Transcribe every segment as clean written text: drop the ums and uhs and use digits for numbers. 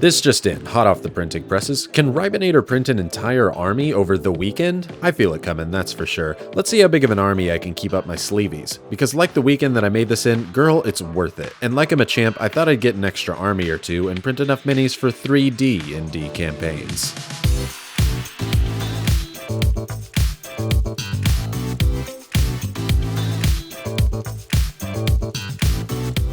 This just in, hot off the printing presses. Can Rybonator print an entire army over the weekend? I feel it coming, that's for sure. Let's see how big of an army I can keep up my sleeveys. Because like the weekend that I made this in, girl, it's worth it. And like I'm a champ, I thought I'd get an extra army or two and print enough minis for 3 D&D campaigns.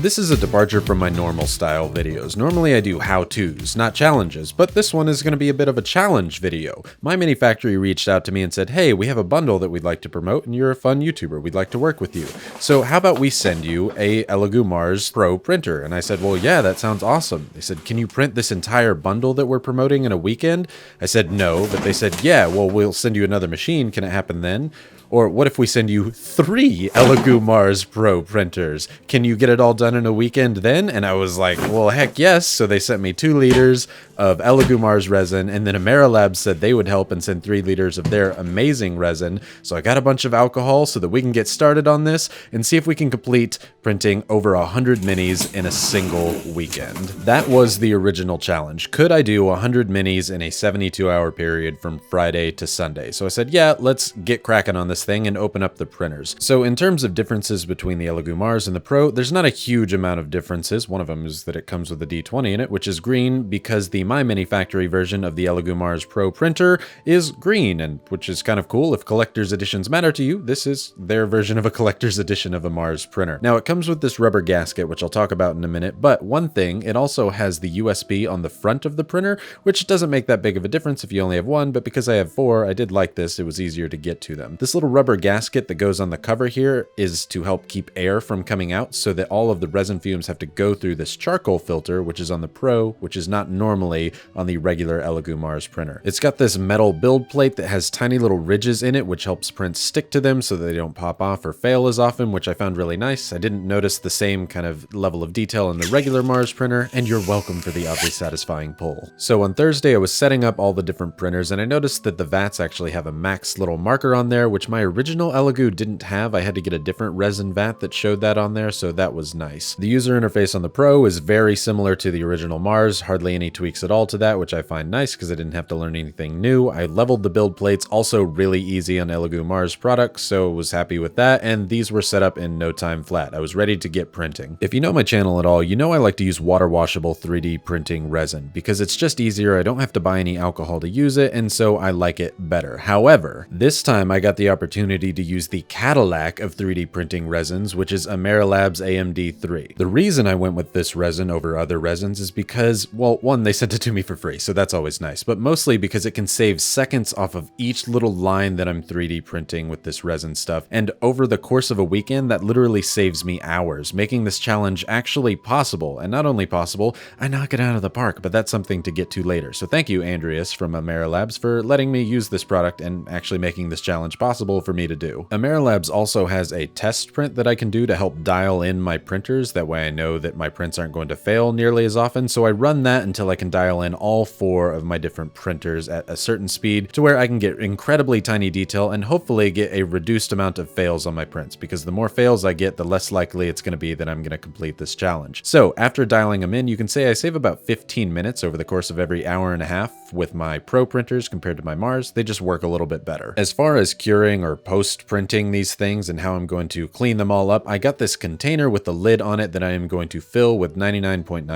This is a departure from my normal style videos. Normally I do how-tos, not challenges, but this one is going to be a bit of a challenge video. MyMiniFactory reached out to me and said, hey, we have a bundle that we'd like to promote and you're a fun YouTuber, we'd like to work with you. So how about we send you a Elegoo Mars Pro printer? And I said, well, yeah, that sounds awesome. They said, can you print this entire bundle that we're promoting in a weekend? I said, no, but they said, yeah, well, we'll send you another machine. Can it happen then? Or what if we send you 3 Elegoo Mars Pro printers? Can you get it all done in a weekend then? And I was like, well, heck yes. So they sent me 2 liters of Elegoo Mars resin, and then AmeraLabs said they would help and send 3 liters of their amazing resin. So I got a bunch of alcohol so that we can get started on this and see if we can complete printing over 100 minis in a single weekend. That was the original challenge. Could I do 100 minis in a 72-hour period from Friday to Sunday? So I said, yeah, let's get cracking on this thing and open up the printers. So in terms of differences between the Elegoo Mars and the Pro, there's not a huge amount of differences. One of them is that it comes with a D20 in it, which is green because the MyMiniFactory version of the Elegoo Mars Pro printer is green, and which is kind of cool. If collector's editions matter to you, this is their version of a collector's edition of a Mars printer. Now it comes with this rubber gasket, which I'll talk about in a minute, but one thing, it also has the USB on the front of the printer, which doesn't make that big of a difference if you only have one, but because I have 4, I did like this. It was easier to get to them. This little rubber gasket that goes on the cover here is to help keep air from coming out so that all of the resin fumes have to go through this charcoal filter, which is on the Pro, which is not normally on the regular Elegoo Mars printer. It's got this metal build plate that has tiny little ridges in it, which helps prints stick to them so that they don't pop off or fail as often, which I found really nice. I didn't notice the same kind of level of detail in the regular Mars printer, and you're welcome for the oddly satisfying pull. So on Thursday, I was setting up all the different printers, and I noticed that the vats actually have a max little marker on there, which my original Elegoo didn't have. I had to get a different resin vat that showed that on there, so that was nice. The user interface on the Pro is very similar to the original Mars, hardly any tweaks at all to that, which I find nice because I didn't have to learn anything new. I leveled the build plates, also really easy on Elegoo Mars products, so was happy with that, and these were set up in no time flat. I was ready to get printing. If you know my channel at all, you know I like to use water washable 3D printing resin because it's just easier. I don't have to buy any alcohol to use it, and so I like it better. However, this time I got the opportunity to use the Cadillac of 3D printing resins, which is AmeraLabs AMD3. The reason I went with this resin over other resins is because, well, one, they sent it to me for free, so that's always nice, but mostly because it can save seconds off of each little line that I'm 3D printing with this resin stuff, and over the course of a weekend, that literally saves me hours, making this challenge actually possible. And not only possible, I knock it out of the park, but that's something to get to later. So thank you, Andreas from AmeraLabs, for letting me use this product and actually making this challenge possible for me to do. AmeraLabs also has a test print that I can do to help dial in my printers. That way I know that my prints aren't going to fail nearly as often, so I run that until I can dial in all 4 of my different printers at a certain speed to where I can get incredibly tiny detail and hopefully get a reduced amount of fails on my prints, because the more fails I get, the less likely it's going to be that I'm going to complete this challenge. So after dialing them in, you can say I save about 15 minutes over the course of every hour and a half with my Pro printers compared to my Mars. They just work a little bit better. As far as curing or post-printing these things and how I'm going to clean them all up, I got this container with the lid on it that I am going to fill with 99.9%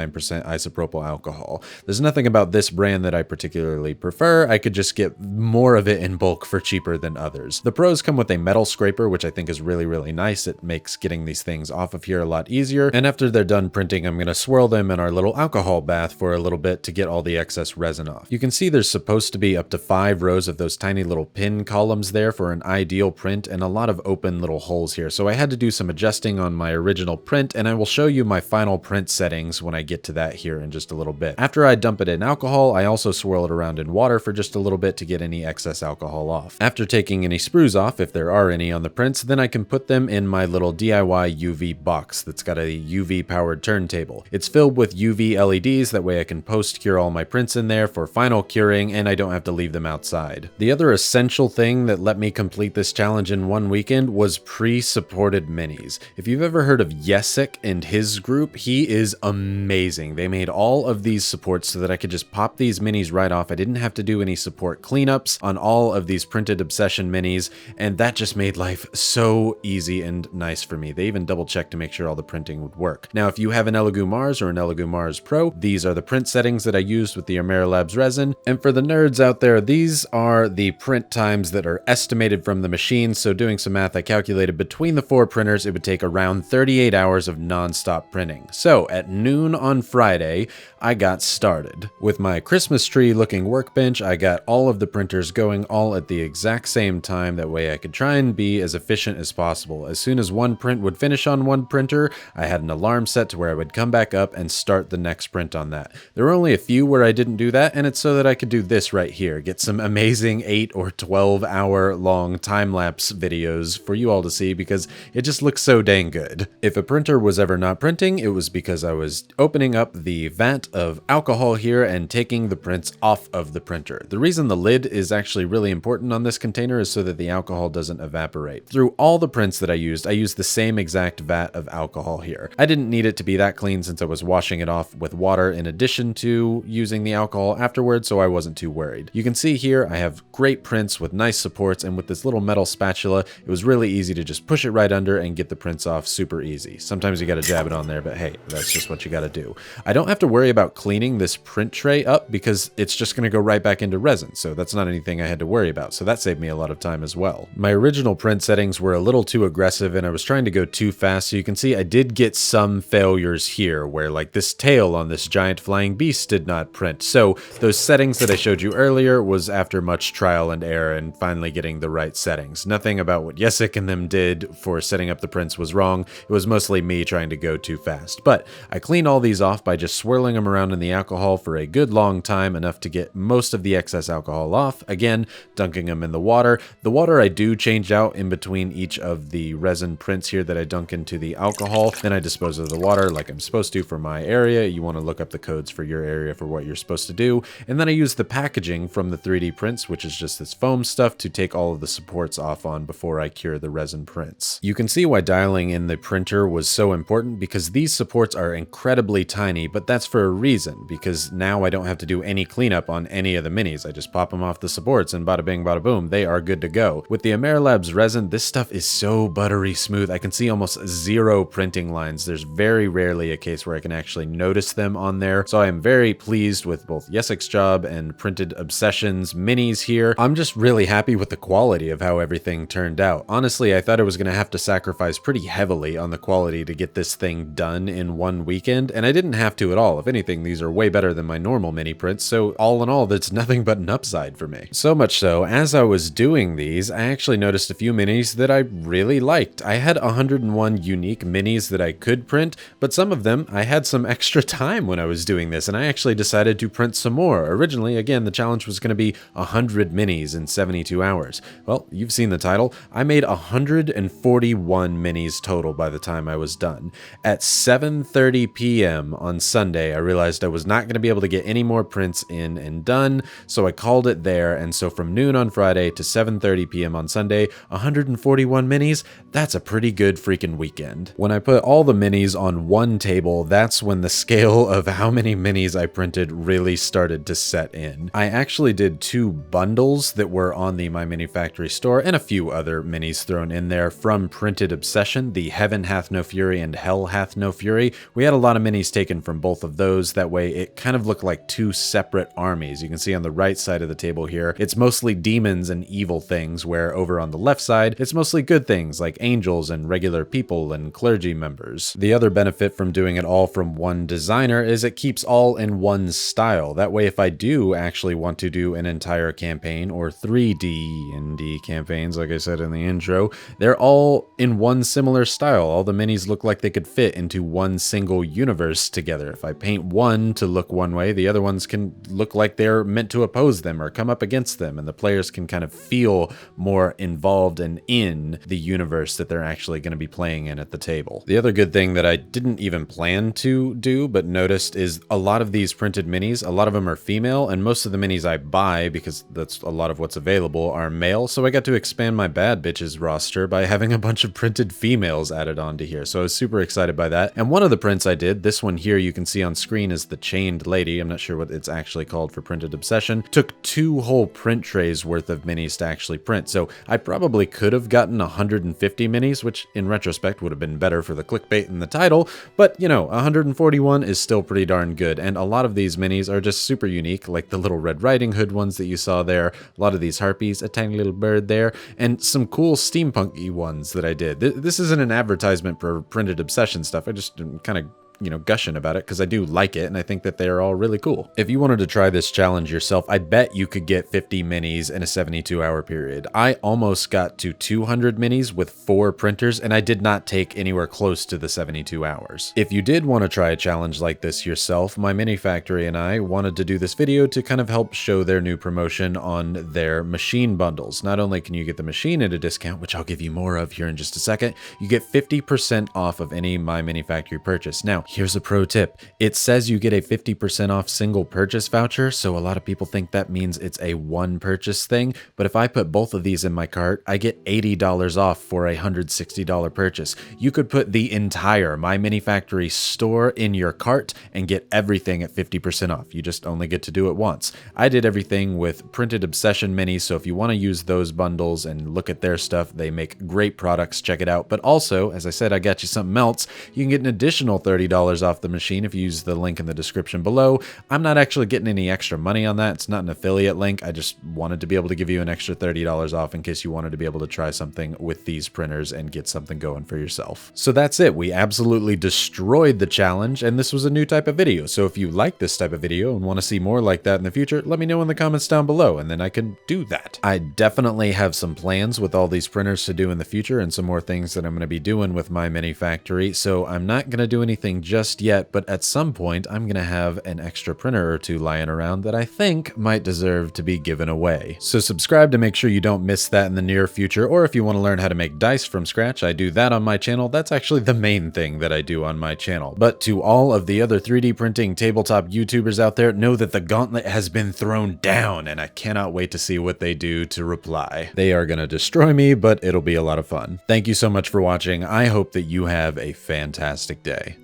isopropyl alcohol. There's nothing about this brand that I particularly prefer. I could just get more of it in bulk for cheaper than others. The Pros come with a metal scraper, which I think is really, really nice. It makes getting these things off of here a lot easier. And after they're done printing, I'm going to swirl them in our little alcohol bath for a little bit to get all the excess resin off. You can see there's supposed to be up to 5 rows of those tiny little pin columns there for an ideal print, and a lot of open little holes here. So I had to do some adjusting on my original print, and I will show you my final print settings when I get to that here in just a little bit. After I dump it in alcohol, I also swirl it around in water for just a little bit to get any excess alcohol off. After taking any sprues off, if there are any on the prints, then I can put them in my little DIY UV box that's got a UV powered turntable. It's filled with UV LEDs, that way I can post cure all my prints in there for final final curing, and I don't have to leave them outside. The other essential thing that let me complete this challenge in one weekend was pre-supported minis. If you've ever heard of Yessik and his group, he is amazing. They made all of these supports so that I could just pop these minis right off. I didn't have to do any support cleanups on all of these printed Obsession minis, and that just made life so easy and nice for me. They even double checked to make sure all the printing would work. Now, if you have an Elegoo Mars or an Elegoo Mars Pro, these are the print settings that I used with the AmeraLabs resin. And for the nerds out there, these are the print times that are estimated from the machine. So doing some math, I calculated between the 4 printers, it would take around 38 hours of non-stop printing. So at noon on Friday, I got started. With my Christmas tree looking workbench, I got all of the printers going all at the exact same time. That way I could try and be as efficient as possible. As soon as one print would finish on one printer, I had an alarm set to where I would come back up and start the next print on that. There were only a few where I didn't do that, and it's so that I could do this right here, get some amazing 8 or 12 hour long time-lapse videos for you all to see because it just looks so dang good. If a printer was ever not printing, it was because I was opening up the vat of alcohol here and taking the prints off of the printer. The reason the lid is actually really important on this container is so that the alcohol doesn't evaporate. Through all the prints that I used the same exact vat of alcohol here. I didn't need it to be that clean since I was washing it off with water in addition to using the alcohol afterwards, so I wasn't too worried. You can see here I have great prints with nice supports, and with this little metal spatula, it was really easy to just push it right under and get the prints off super easy. Sometimes you gotta jab it on there, but hey, that's just what you gotta do. I don't have to worry about cleaning this print tray up because it's just gonna go right back into resin, so that's not anything I had to worry about, so that saved me a lot of time as well. My original print settings were a little too aggressive and I was trying to go too fast, so you can see I did get some failures here where like this tail on this giant flying beast did not print. So those settings that I showed you earlier was after much trial and error and finally getting the right settings. Nothing about what Yessik and them did for setting up the prints was wrong. It was mostly me trying to go too fast. But I cleaned all these off by just swirling them around in the alcohol for a good long time, enough to get most of the excess alcohol off. Again, dunking them in the water. The water I do change out in between each of the resin prints here that I dunk into the alcohol. Then I dispose of the water like I'm supposed to for my area. You want to look up the codes for your area for what you're supposed to do. And then I use the packaging from the 3D prints, which is just this foam stuff, to take all of the supports off on before I cure the resin prints. You can see why dialing in the printer was so important, because these supports are incredibly tiny, but that's for a reason, because now I don't have to do any cleanup on any of the minis. I just pop them off the supports and bada bing bada boom, they are good to go. With the AmeraLabs resin, this stuff is so buttery smooth. I can see almost zero printing lines. There's very rarely a case where I can actually notice them on there. So I am very pleased with both Yessik's job and Printed Obsessions minis here. I'm just really happy with the quality of how everything turned out. Honestly, I thought I was going to have to sacrifice pretty heavily on the quality to get this thing done in one weekend, and I didn't have to at all. If anything, these are way better than my normal mini prints, so all in all, that's nothing but an upside for me. So much so, as I was doing these, I actually noticed a few minis that I really liked. I had 101 unique minis that I could print, but some of them I had some extra time when I was doing this, and I actually decided to print some more. Originally, again, the challenge was going to be 100 minis in 72 hours. Well, you've seen the title. I made 141 minis total by the time I was done. At 7:30 p.m. on Sunday, I realized I was not going to be able to get any more prints in and done, so I called it there, and so from noon on Friday to 7:30 p.m. on Sunday, 141 minis, that's a pretty good freaking weekend. When I put all the minis on one table, that's when the scale of how many minis I printed really started to set in. I actually did 2 bundles that were on the MyMiniFactory store and a few other minis thrown in there from Printed Obsession, the Heaven Hath No Fury and Hell Hath No Fury. We had a lot of minis taken from both of those. That way it kind of looked like 2 separate armies. You can see on the right side of the table here, it's mostly demons and evil things, where over on the left side, it's mostly good things like angels and regular people and clergy members. The other benefit from doing it all from one designer is it keeps all in one style. That way, if I do actually want to do an entire campaign or 3D campaigns, like I said in the intro, they're all in one similar style. All the minis look like they could fit into one single universe together. If I paint one to look one way, the other ones can look like they're meant to oppose them or come up against them, and the players can kind of feel more involved and in the universe that they're actually going to be playing in at the table. The other good thing that I didn't even plan to do but noticed is a lot of these printed minis, a lot of them are female female, and most of the minis I buy, because that's a lot of what's available, are male, so I got to expand my bad bitches roster by having a bunch of printed females added onto here, so I was super excited by that. And one of the prints I did, this one here you can see on screen is the chained lady. I'm not sure what it's actually called for printed obsession. Took 2 whole print trays worth of minis to actually print, so I probably could have gotten 150 minis, which in retrospect would have been better for the clickbait in the title, but you know, 141 is still pretty darn good. And a lot of these minis are just super unique, like the little Red Riding Hood ones that you saw there, a lot of these harpies, a tiny little bird there, and some cool steampunky ones that I did. This isn't an advertisement for printed obsession stuff. I just kind of, you know, gushing about it because I do like it and I think that they are all really cool. If you wanted to try this challenge yourself, I bet you could get 50 minis in a 72-hour period. I almost got to 200 minis with 4 printers, and I did not take anywhere close to the 72 hours. If you did want to try a challenge like this yourself, MyMiniFactory and I wanted to do this video to kind of help show their new promotion on their machine bundles. Not only can you get the machine at a discount, which I'll give you more of here in just a second, you get 50% off of any MyMiniFactory purchase. Now, here's a pro tip. It says you get a 50% off single purchase voucher, so a lot of people think that means it's a one purchase thing, but if I put both of these in my cart, I get $80 off for a $160 purchase. You could put the entire MyMiniFactory store in your cart and get everything at 50% off. You just only get to do it once. I did everything with Printed Obsession minis, so if you want to use those bundles and look at their stuff, they make great products, check it out. But also, as I said, I got you something else. You can get an additional $30 off the machine if you use the link in the description below. I'm not actually getting any extra money on that. It's not an affiliate link. I just wanted to be able to give you an extra $30 off in case you wanted to be able to try something with these printers and get something going for yourself. So that's it. We absolutely destroyed the challenge, and this was a new type of video. So if you like this type of video and want to see more like that in the future, let me know in the comments down below, and then I can do that. I definitely have some plans with all these printers to do in the future and some more things that I'm going to be doing with MyMiniFactory, so I'm not going to do anything just yet, but at some point I'm gonna have an extra printer or 2 lying around that I think might deserve to be given away. So subscribe to make sure you don't miss that in the near future, or if you want to learn how to make dice from scratch, I do that on my channel. That's actually the main thing that I do on my channel. But to all of the other 3D printing tabletop YouTubers out there, know that the gauntlet has been thrown down, and I cannot wait to see what they do to reply. They are gonna destroy me, but it'll be a lot of fun. Thank you so much for watching. I hope that you have a fantastic day.